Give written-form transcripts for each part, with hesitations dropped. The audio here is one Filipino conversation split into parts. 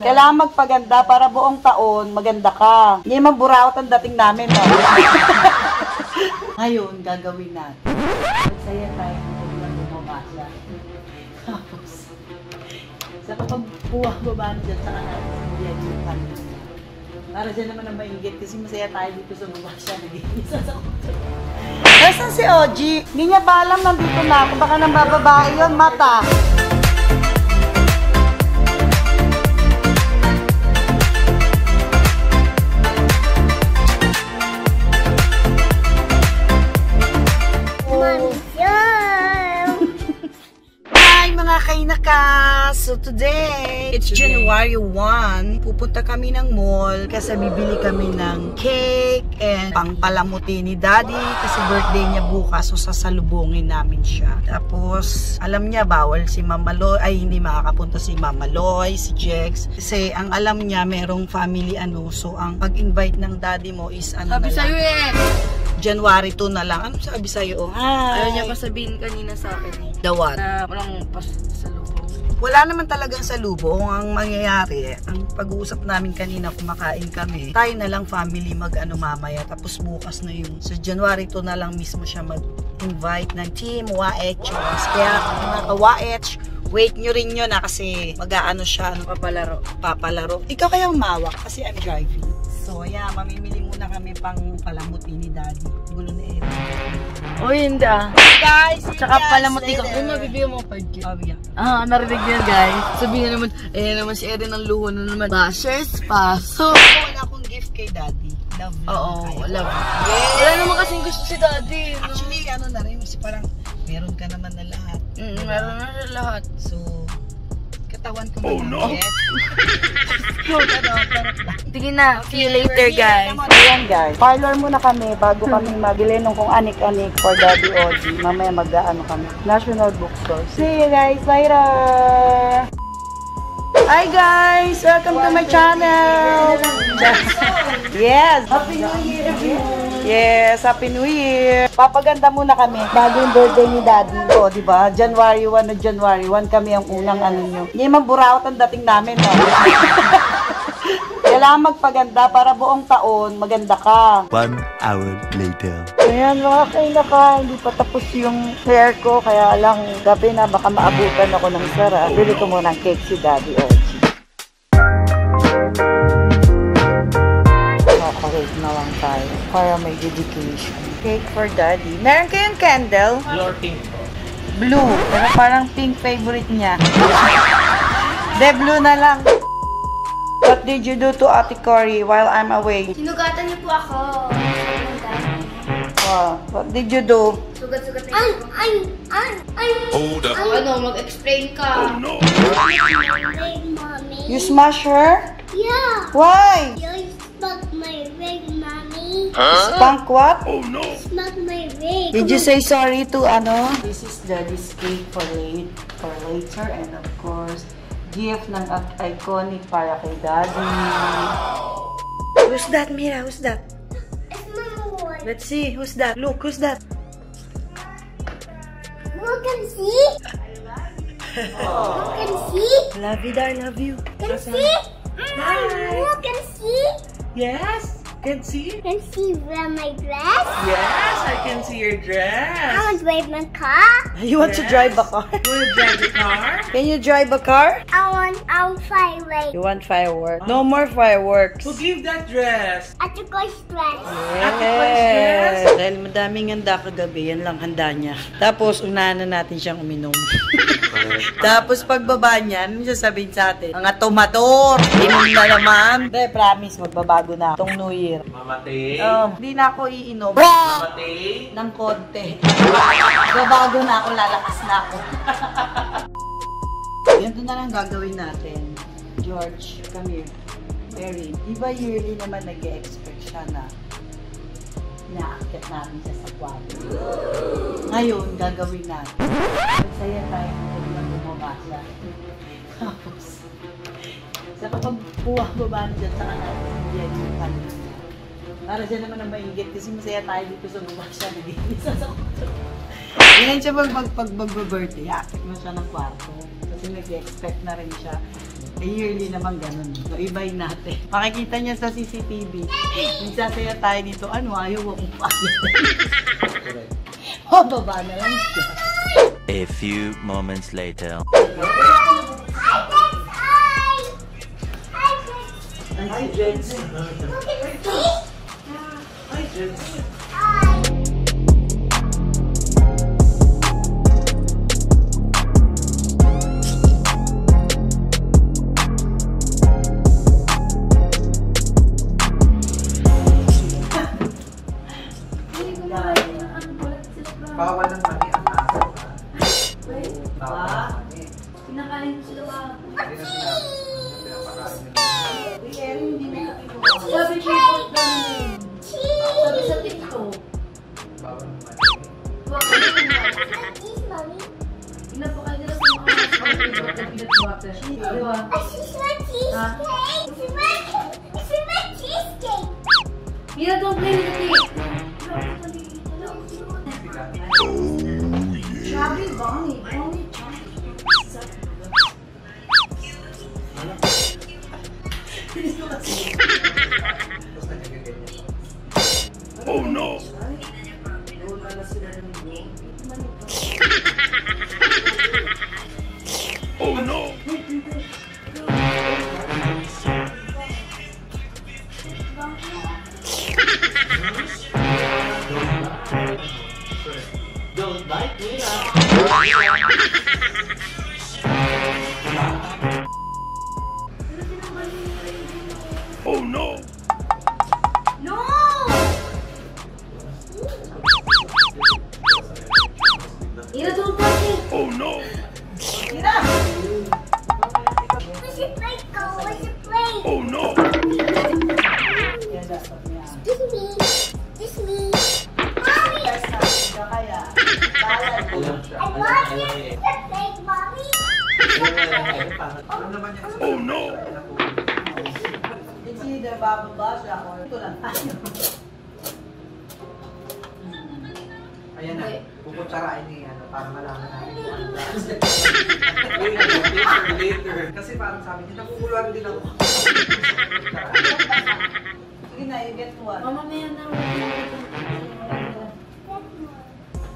Kailangan magpaganda para buong taon maganda ka. Hindi maburawat ang dating namin, no? Ngayon, gagawin natin. Magsaya tayo kung bumabasa. Tapos, sa kapag baba dyan sa kanan, hindi yung kanan. Para dyan naman ang maingit kasi masaya tayo dito sa baba siya. Nag-iisa sa kuto. Nasaan si Oji? Hindi niya ba alam nandito na ako? Baka nang bababae yun, mata. So today, it's January 1. Pupunta kami ng mall kasi bibili kami ng cake and pangpalamuti ni Daddy kasi birthday niya bukas, so sasalubungin namin siya. Tapos, alam niya bawal si Mama Loy, ay hindi makakapunta si Mama Loy, si Jex. Kasi ang alam niya merong family so ang pag-invite ng Daddy mo is sabi sa'yo January 2 na lang. Ano sabi sa'yo? Ayaw niya pa sabihin kanina sa akin The what? Walang pasalubong. Wala naman talagang salubong. Ang mangyayari, ang pag-uusap namin kanina, kumakain kami, tayo na lang family mag-ano mamaya, tapos bukas na yung sa January 2 na lang mismo siya mag-invite ng team YH. Kaya mga ka-YH, wait nyo rin yun kasi mag-aano siya, papalaro. Ikaw kaya umawak kasi I'm driving. So yeah, mamimili muna kami pang palamuti ni Daddy. Gulo na ito. Uy, hindi Guys, tsaka palamuti ka. Kung mabibigyan mo 5K. Narinig yun guys. Sabihin naman, naman si Erin ang luho na naman. Bashers, paso. Wala akong gift kay Daddy. Love you. Oo, love you. Yes. Wala naman kasing gusto si Daddy. No? Actually, ano na rin, kasi parang meron ka naman na lahat. Meron na lahat. So, katawan ko na Tingin na. See you later, guys. Ayan, guys. Parlor muna kami bago kami mabili nung kung anik-anik for Daddy Oji. Mamaya mag-ano kami. National Bookstore. See you guys later! Hi guys! Welcome to my channel! Yes! Happy New Year everyone! Yes! Happy New Year! Papaganda muna kami bago yung birthday ni Daddy. O, diba? January 1 na January 1 kami ang unang ano nyo. Hindi maburawat ang dating namin, no? Kailangan magpaganda para buong taon maganda ka. 1 hour later. Ayan mga kainaka, hindi pa tapos yung hair ko, kaya lang gabi na baka maabutan ako ng sara. Bili ko muna ng cake si Daddy Oji. Chocolate na lang tayo para may dedication. Cake for Daddy. Meron kayong candle? Blue or pink po? Blue. Pero parang pink favorite niya. De, blue na lang. What did you do to Ate Cory while I'm away? Sinugatan niyo po ako. What did you do? Sugat-sugat na Hold up. Ano, mag-explain ka. Oh no. Mommy. You smash her? Yeah. Why? You smack my wig, mommy. Spank what? Oh no. Smack my wig. Did you say sorry to ano? This is Daddy's cake for later and of course, gift ng iconic para kay Daddy. Who's that, Mira? Who's that? It's Mama Boy. Let's see. Who's that? Look, who's that? Look and see. Look and see. Love you, Dar. Love you. Can see. Look and see. Yes. Can see? Can see wear my dress. Yes, I can see your dress. I want to drive my car. You want to drive a car? You want to drive a car? Can you drive a car? I want fireworks. You want fireworks? No more fireworks. Who give that dress? At the ghost dress. Yes. Dahil madaming handa kagabi, yan lang handa niya. Tapos, unahan na natin siyang uminom. Tapos, pagbaba niya, ano siya sabihin sa atin? Mga tomador! Inom na naman. Hindi, promise, magbabago na. Itong New Year. Mamatay. Hindi na ako iinom. Mamatay. Ng konti. Babago na ako, lalakas na ako. Ganito na lang gagawin natin. George, come here. Mary, di ba yearly naman nag-expect siya na naakit natin siya sa kwarto? Ngayon, gagawin natin. Magsaya tayo kung na bumaba siya. Tapos, sa kapag baba na dyan sa kanan, yan yung kanan. Para dyan naman ang maingit kasi masaya tayo dito sa baba siya. Nag-iisa sa kwarto. Ganyan siya pag-birthday. Akit mo siya ng kwarto. Kasi nag-expect na rin siya. yearly naman ganun. So, ibay natin. Makikita niya sa CCTV. Nagsasaya tayo dito. Ano, ayaw akong payat. O, baba na lang siya. A few moments later. Hi, Jensen. Hi, Jensen. Bawal ng mani ang aso. Bawal ng mani. Pinakain ko sila ba? Hindi na sinabi. Pinapakain nila. Sabi ko yung ganun. Sabi sa TikTok. Bawal ng mani. Huwag ka rin. Pinapakain nila sa mga peanut butter. Di ba? Mira, don't play with the cake. Chubby Bonnie. Only Oh no! Oh no! Don't bite me now. Oh no! No! Ira, don't touch it. Oh no! Oh no! Yan dapat niya. Kaya, Alam siya. Alam naman niya. Oh no! it's either bababa siya or ito lang tayo. Ayan na. Puputsarain niya yan para malaman natin kung ano lasa. Later. Kasi parang sabi niya, nakukuluan din ako. Sige na, you get one. Mamaya na.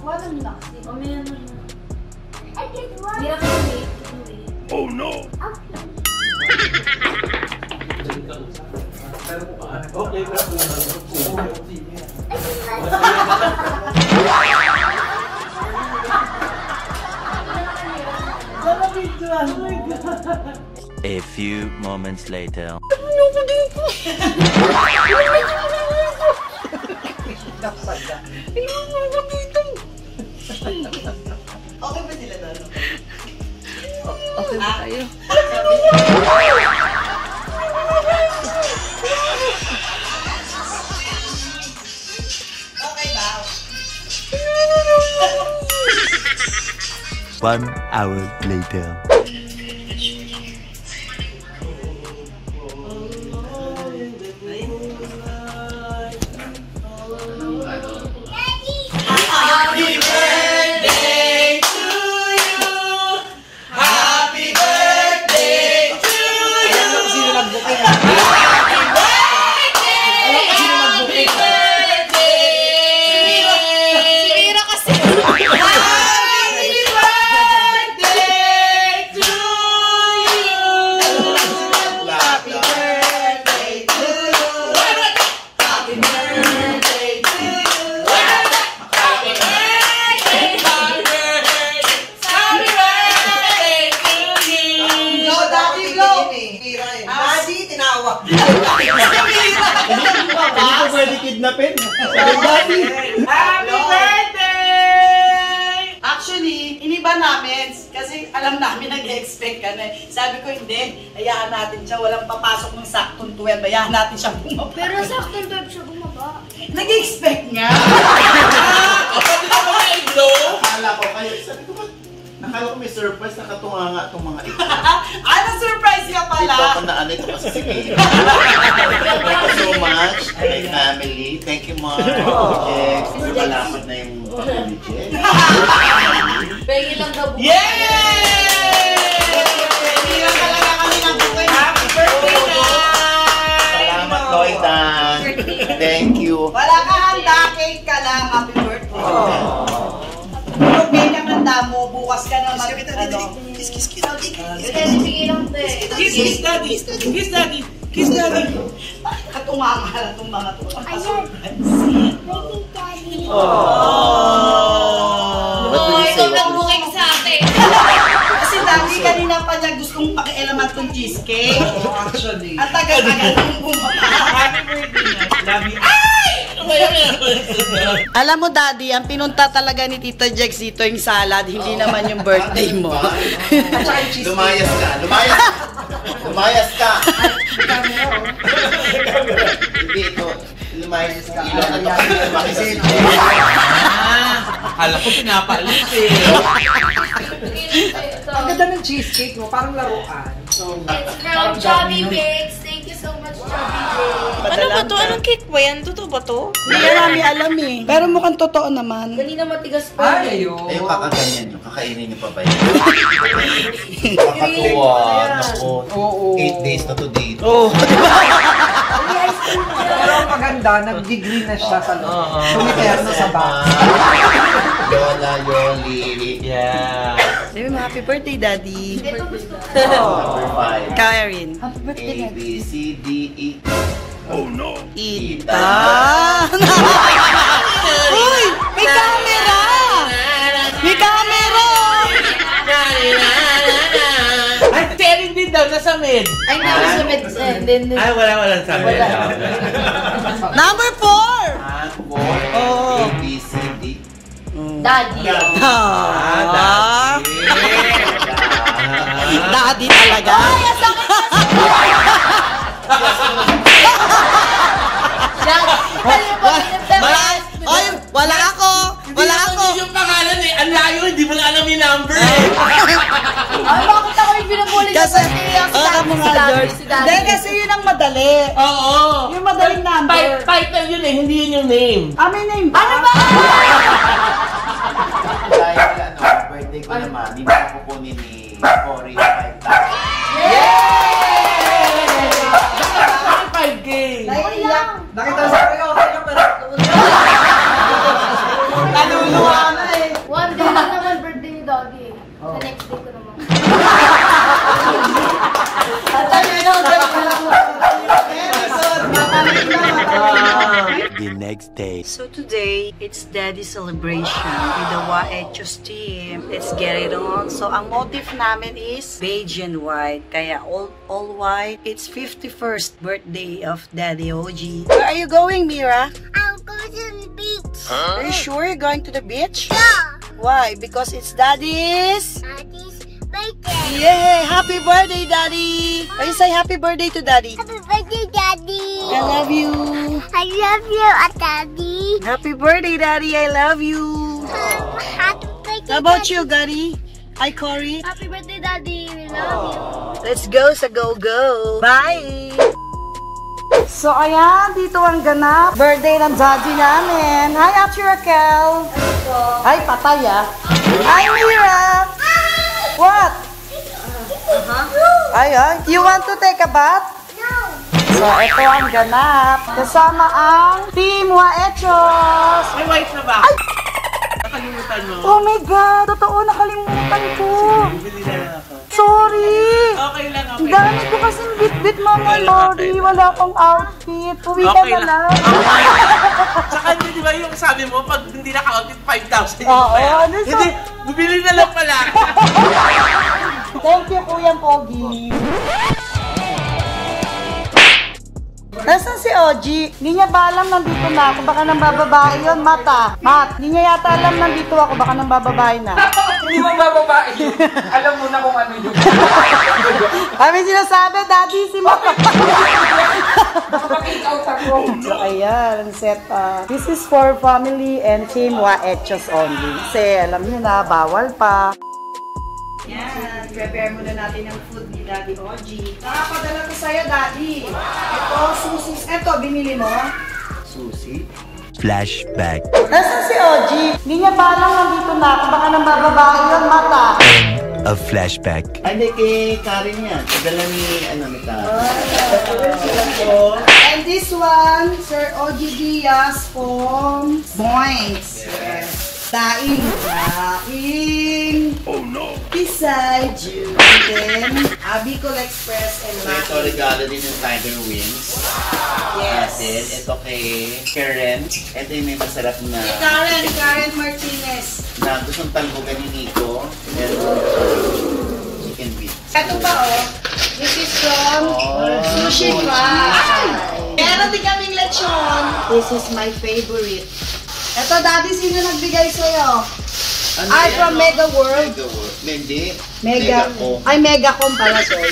Walang nuts. Mamaya na. Mira ka wait. Oh no! Okay, pero Oh my God. A few moments later. Okay ba sila doon? Okay ba tayo? Okay ba? 1 hour later. Happy birthday to you! Happy birthday to you! Alam mo kung sino nag-booking. Happy birthday! Happy birthday! Si Ira kasi. Happy birthday to you! Happy birthday to you! Happy birthday to you! Happy birthday! Happy birthday! Happy birthday to you! Go, Daddy, go! Daddy, tinawag. Hindi ko pwede kidnapin. Happy birthday! Actually, iniba namin kasi alam namin nag-expect ka na. Sabi ko hindi, hayaan natin siya. Walang papasok ng saktong 12. Hayaan natin siya bumaba. Pero saktong 12 siya bumaba. Nag-expect nga. Kapag na mga iglo, Akala ko kayo, sabi ko ba, nakala ko may surprise, nakatunga nga itong mga ito. Ano surprise ka pala? Ito ako na ano, ito kasi si Kira. Thank you so much, my family. Thank you, Mom. Jex, malapad na yung family, Jex. Pengi lang daw. Yay! Hindi lang talaga kami ng buke. bukas ka na mag, Kiss, kiss, kiss. Kiss daddy. Kiss daddy. Kiss daddy. bakit ka tumama itong mga to? Ayun. Baby daddy. What do you say? sa atin. Kasi dati kanina pa niya gustong pakialaman tong cheesecake. Actually. At tagal-tagal nung bumaba. Happy birthday. Love you. Alam mo, Daddy, ang pinunta talaga ni Tita Jex dito yung salad, hindi naman yung birthday mo. Lumayas ka. Lumayas. Lumayas ka. Hindi ito. Lumayas ka. Ilan na ito? Makisin. Alam ko pinapaalis eh. Ang ganda ng cheesecake mo, parang laruan. So, It's from Chubby Bakes. Thank you so much, Chubby Bakes. Ano ba to? Anong cake ba yan? Totoo ba to? Hindi ka namin alam eh. Pero mukhang totoo naman. Kanina matigas pa. ayun. Yung kakaganyan nyo, kakainin nyo pa ba yun? Kakatuwa. Naku. Oo. 8 days na to dito. Pero ang maganda, nag-degree na siya sa loob. Tumiterno sa box. Yola, Yoli. Yeah. Sabi mo, happy birthday, Daddy. Number 5. Karen. A, B, C, D, E. Ita. Uy! May camera! May camera! Ay, Terry din daw, nasa mid. Ay, namin sa med. Ay, wala sa mid. Number 4! A, 4. Oh. A, B, C, D. Daddy. Ah, Daddy talaga. Ay, wala ako. Wala ako. Hindi yung pangalan eh. Ang layo, hindi mo na alam yung number eh. Ay, bakit ako yung binabuli Kasi, mo nga, George. Hindi, kasi yun ang madali. Oo. Yung madaling number. Title yun eh, hindi yun yung name. May name ba? Ano ba? Dahil birthday ko naman, hindi ko kukunin ni Cory 5,000. Bakit 5K? Naiiyak. Nakita sa kayo, okay lang pero... Naluluwa na eh. One day lang naman birthday ni Daddy. Sa next day ko naman. The next day. So today, it's Daddy celebration with the Waechos team. Let's get it on. So ang motif namin is beige and white. Kaya all white. It's 51st birthday of Daddy OG. Where are you going, Mira? I'll go to the beach. Are you sure you're going to the beach? Yeah. Why? Because it's Daddy's. Daddy's birthday. Yay! Happy birthday, Daddy! Are you say happy birthday to Daddy? Happy birthday, Daddy. I love you. I love you, Daddy. Happy birthday, Daddy. I love you. Happy birthday, How about Daddy. you, Daddy? Hi, Cory. Happy birthday, Daddy. We love you. Let's go sa go-go. Bye! So, ayan. Dito ang ganap. Birthday ng daddy namin. Hi, Ate Raquel. Ay, patay ah. Hi, Mira. What? Ay. You want to take a bath? So, ito ang ganap. Kasama ang Team Waechos. May white na ba? Nakalimutan mo. Oh my God! Totoo, nakalimutan ko. Bili na lang ako. Sorry! Okay lang, Ang dami ko kasing bit-bit, Mama Lori. Wala akong outfit. Uwi ka Okay na lang. lang. Tsaka di ba yung sabi mo, pag hindi naka-outfit, 5,000 yung Oo, pera. ano siya? Hindi, bibili na lang pala. Thank you, Kuya Pogi. Nasaan si Oji? Hindi niya ba alam nandito na ako? Baka nang bababae yun, Mata. Mat, hindi niya yata alam nandito ako. Baka nang bababae na. Hindi mo bababae yun. Alam mo na kung ano yun. Kami sinasabi, Daddy, si Mata. Makapag-take out ako. So, ayan, set up. This is for family and Team Waechos only. Kasi, alam niyo na, bawal pa. Yan, prepare muna natin ang food ni Daddy Oji. Nakapadala ko sa'yo, Daddy. Ito, susis. Ito, binili mo? Susi. Flashback. Nasaan si Oji? Hindi niya ba alam nandito na ako? Baka nang bababae yun, Mata. A flashback. Ay, hindi kay Karen yan. Padala ni, ni Karen. And this one, Sir Oji Diaz from Boinks. Yes. Daing. Oh no. Beside you. And then, Bicol Express and Ito, regalo din yung Tiger Wings. Yes. Ito kay Karen. Ito yung may masarap na... Karen Martinez. Na gustong talbogan ni Nico. Meron chicken bits. Ito pa this is from Sushi Fry. Meron din kaming lechon. This is my favorite. Ito, Daddy, sino nagbigay sa'yo? From Mega World. Hindi. Megacom pala, sorry.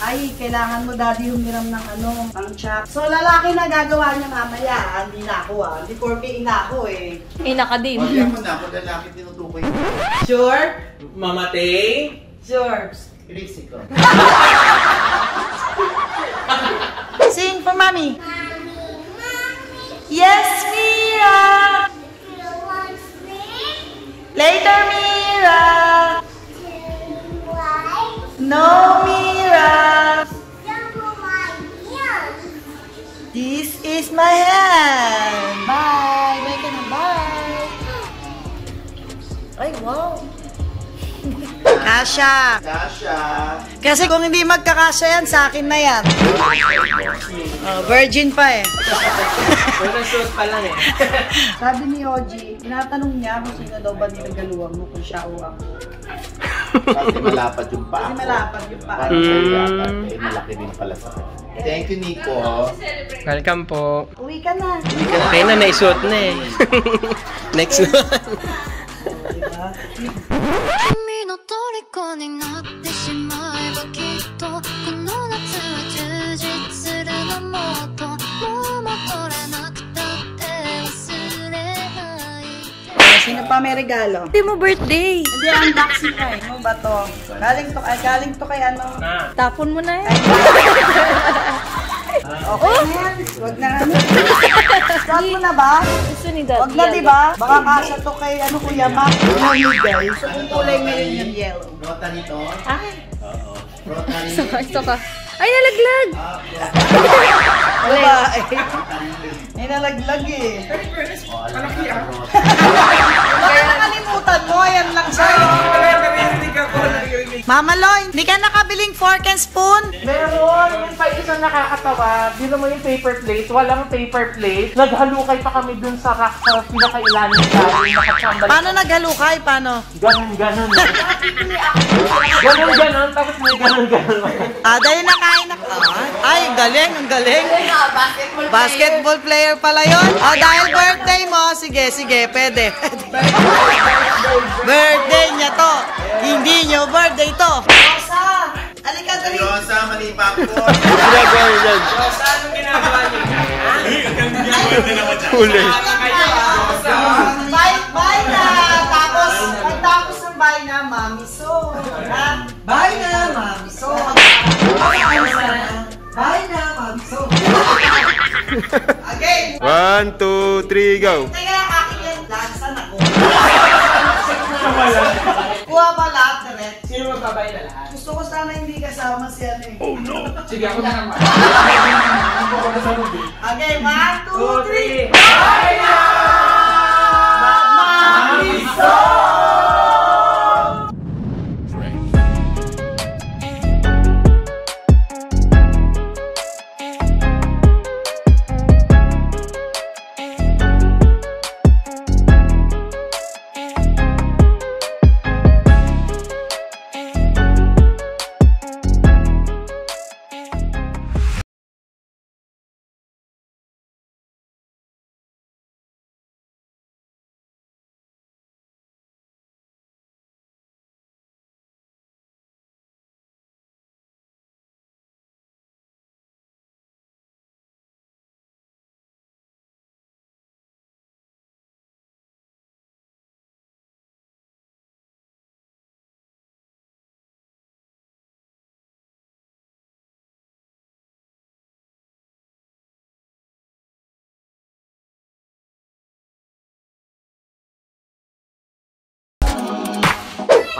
Ay, kailangan mo, Daddy, humiram ng ang chop. So, lalaki na gagawa niya mamaya. Hindi na ako, Hindi porke ina ako, eh. Ina ka din. Pag mo na, kung lalaki tinutukoy mo. Sure? Mamatay. Sure. Risi ko. Sing for Mommy. Yes, Mira! Later, Mira! No, Mira! This is my hand! Bye! Bye ka na, bye! Ay, wow! Kasha! Kasi kung hindi magkakasya yan, sa akin na yan. Virgin pa eh. Unang shoot pa lang eh. Sabi ni Oji, tinatanong niya kung sino daw ba niregaluhan mo, kung siya o ako. Kasi malapad yung paa. Kasi malapad yung paa. Parang sa'yo yata. Eh, malaki din pala sa kanya. Thank you, Nico. Welcome po. Uwi ka na. Okay na, may suot na eh. Next one. Diba? 君の虜になってしまえばきっとこの夏は充実するのもっともう戻れなくたって忘れない Sino pa may regalo? Hindi mo birthday. Hindi, unboxing ka eh. Ano ba to? Galing to kay ano? Tapon mo na yan. Okay na yan. Huwag na ano. Stop mo na ba? Gusto ni Daddy. Huwag na, diba? Baka kasya to kay Kuya Mac. Guys. So, kung kulay ngayon yung yellow. Rota nito? Ay, Oo. Rota nito. gusto ka. Ay, nalaglag. Wala eh. May nalaglag eh. Baka nakalimutan mo. Ayan lang sa'yo. Mama Loy, hindi ka nakabiling fork and spoon? Meron, yung pa isang nakakatawa, di naman yung paper plate, walang paper plate. Naghalukay pa kami dun sa rack sa pinakailalim namin, nakachambal. Paano naghalukay? Paano? Ganon. Ganon, tapos may ganon. Dahil nakain na. Ay, galing, ang galing. Basketball player pala yun. Dahil birthday mo, sige, pwede. Birthday niya to. Hindi niyo birthday to. Rosa! Alika, dali. Rosa, mali pa ako. Rosa, anong ginagawa niyo? Huli. Bye na. Tapos, pagtapos ng bye na, Mami So. Bye na, Mami So. Bye na, Mami So. Again. 1, 2, 3, go. Teka, akin yan. Lansan ako. Kuha ba lahat, Red? Sino magbabay na lahat? Gusto ko sana hindi kasama si ano eh. Oh no! Sige, ako na naman. Okay, 1, 2, 3. Bye na! Mami So!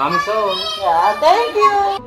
Mami So. Yeah, thank you!